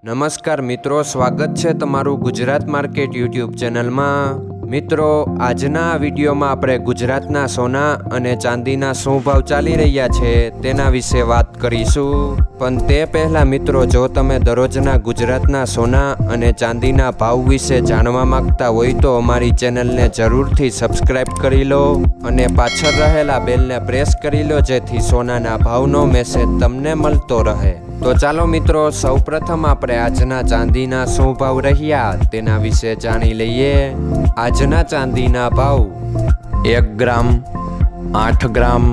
નમસ્કાર મિત્રો, સ્વાગત છે તમારું ગુજરાત માર્કેટ યુટ્યુબ ચેનલમાં। મિત્રો, આજના વિડીયોમાં આપણે ગુજરાતના સોના અને ચાંદીના શું ભાવ ચાલી રહ્યા છે તેના વિશે વાત કરીશું। પણ તે પહેલાં મિત્રો, જો તમે દરરોજના ગુજરાતના સોના અને ચાંદીના ભાવ વિશે જાણવા માંગતા હોય તો અમારી ચેનલને જરૂરથી સબસ્ક્રાઈબ કરી લો અને પાછળ રહેલા બેલને પ્રેસ કરી લો, જેથી સોનાના ભાવનો મેસેજ તમને મળતો રહે। તો ચાલો મિત્રો, સૌપ્રથમ આપણે આજના ચાંદીના શું ભાવ રહ્યા તેના વિશે જાણી લઈએ। આજના ચાંદીના ભાવ 1 ગ્રામ, 8 ગ્રામ,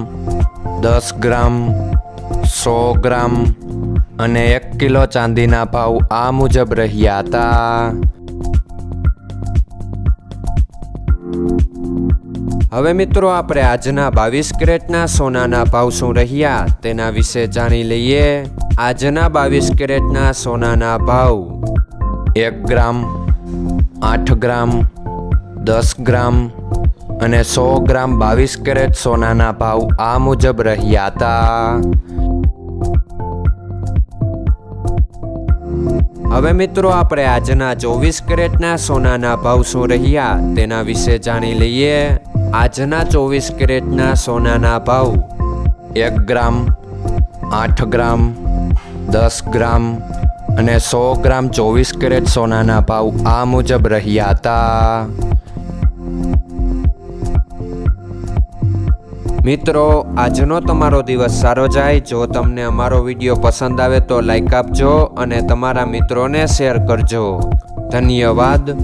10 ગ્રામ, 100 ગ્રામ અને 1 કિલો ચાંદીના ભાવ આ મુજબ રહ્યા હતા। હવે મિત્રો, આપણે આજના 22 કેરેટના સોનાના ભાવ શું રહ્યા તેના વિશે જાણી લઈએ। આજના 22 કેરેટના સોનાના ભાવ 1 ગ્રામ, 8 ગ્રામ, 10 ગ્રામ અને 100 ગ્રામ 22 કેરેટ સોનાના ભાવ આ મુજબ રહ્યા હતા। હવે મિત્રો, આપણે આજના 24 કેરેટના સોનાના ભાવ શું રહ્યા તેના વિશે જાણી લઈએ। આજના 24 કેરેટના સોનાના ભાવ 1 ગ્રામ, 8 ગ્રામ, 10 ગ્રામ અને 100 ગ્રામ 24 કેરેટ સોનાના ભાવ આ મુજબ રહ્યા હતા। મિત્રો, આજનો તમારો દિવસ સારો જાય। જો તમને અમારો વિડીયો પસંદ આવે તો લાઈક આપજો અને તમારા મિત્રોને શેર કરજો। ધન્યવાદ।